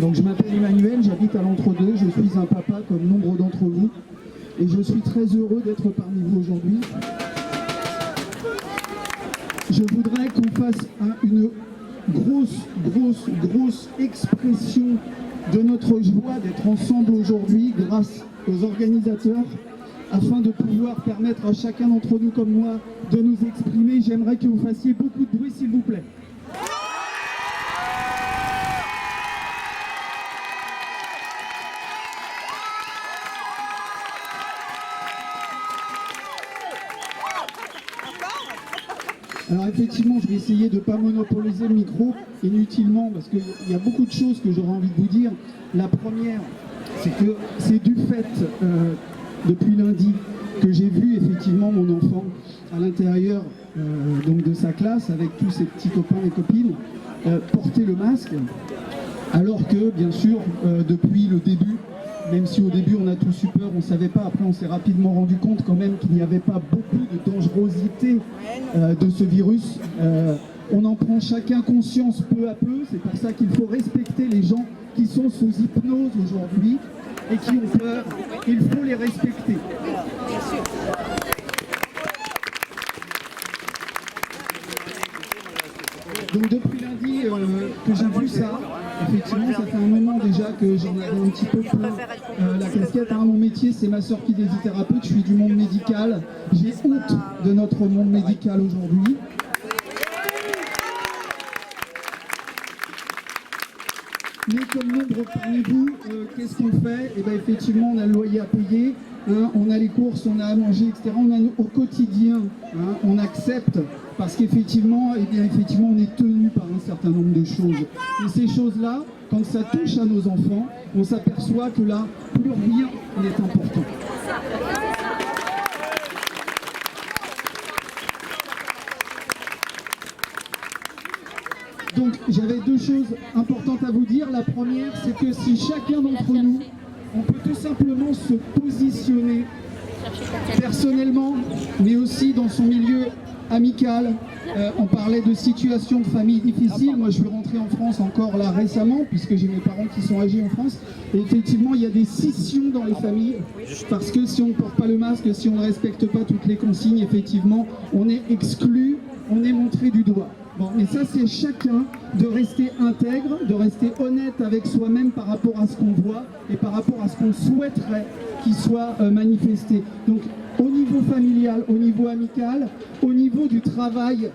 Donc je m'appelle Emmanuel, j'habite à l'Entre-deux, je suis un papa comme nombre d'entre vous et je suis très heureux d'être parmi vous aujourd'hui. Je voudrais qu'on fasse une grosse expression de notre joie d'être ensemble aujourd'hui grâce aux organisateurs afin de pouvoir permettre à chacun d'entre nous comme moi de nous exprimer. J'aimerais que vous fassiez beaucoup de bruit s'il vous plaît. Alors effectivement, je vais essayer de ne pas monopoliser le micro inutilement parce qu'il y a beaucoup de choses que j'aurais envie de vous dire. La première, c'est que c'est du fait, depuis lundi, que j'ai vu effectivement mon enfant à l'intérieur donc de sa classe avec tous ses petits copains et copines porter le masque, alors que bien sûr depuis le début, même si au début on a tous eu peur, on ne savait pas, après on s'est rapidement rendu compte quand même qu'il n'y avait pas beaucoup de dangerosité de ce virus. On en prend chacun conscience peu à peu, c'est pour ça qu'il faut respecter les gens qui sont sous hypnose aujourd'hui et qui ont peur, il faut les respecter. Donc depuis lundi que j'ai vu ça, effectivement ça fait un moment déjà que j'en avais un petit peu peur. La casquette, hein, mon métier c'est masseur-kinésithérapeute, je suis du monde médical, j'ai honte de notre monde médical aujourd'hui. Mais comme nombre parmi vous, qu'est-ce qu'on fait? Et bien effectivement, on a le loyer à payer, hein, on a les courses, on a à manger, etc. On a au quotidien, hein, on accepte parce qu'effectivement, effectivement, on est tenu par un certain nombre de choses. Et ces choses-là, quand ça touche à nos enfants, on s'aperçoit que là, plus rien n'est important. Donc j'avais deux choses importantes à vous dire. La première, c'est que si chacun d'entre nous, on peut tout simplement se positionner personnellement, mais aussi dans son milieu amical. On parlait de situations de famille difficiles. Moi je suis rentré en France encore là récemment, puisque j'ai mes parents qui sont âgés en France. Et effectivement, il y a des scissions dans les familles, parce que si on ne porte pas le masque, si on ne respecte pas toutes les consignes, effectivement, on est exclu, on est montré du doigt. Bon, mais ça c'est chacun de rester intègre, de rester honnête avec soi-même par rapport à ce qu'on voit et par rapport à ce qu'on souhaiterait qu'il soit manifesté. Donc au niveau familial, au niveau amical, au niveau du travail,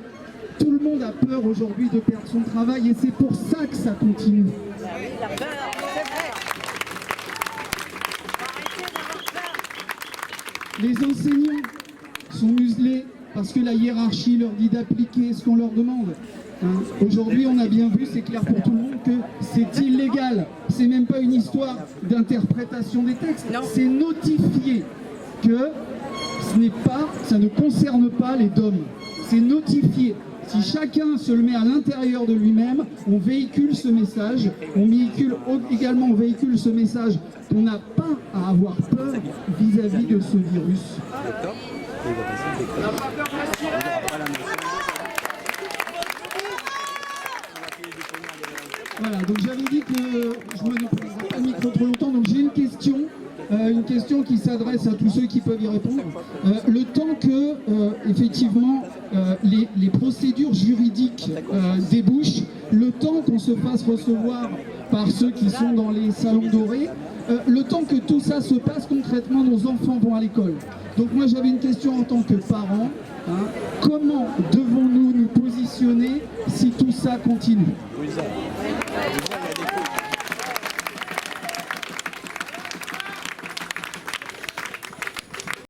tout le monde a peur aujourd'hui de perdre son travail et c'est pour ça que ça continue. Les enseignants sont muselés parce que la hiérarchie leur dit d'appliquer ce qu'on leur demande. Hein. Aujourd'hui, on a bien vu, c'est clair pour tout le monde, que c'est illégal. C'est même pas une histoire d'interprétation des textes. C'est notifié que ça ne concerne pas les DOM. C'est notifié. Si chacun se le met à l'intérieur de lui-même, on véhicule ce message. On véhicule ce message qu'on n'a pas à avoir peur vis-à-vis de ce virus. Voilà, donc j'avais dit que je me monopoliserai pas le micro trop longtemps, donc j'ai une question qui s'adresse à tous ceux qui peuvent y répondre. Le temps que, effectivement, les procédures juridiques débouchent, le temps qu'on se fasse recevoir par ceux qui sont dans les salons dorés, le temps que tout ça se passe concrètement, nos enfants vont à l'école. Donc moi j'avais une question en tant que parent, hein, comment devons-nous nous positionner si tout ça continue ?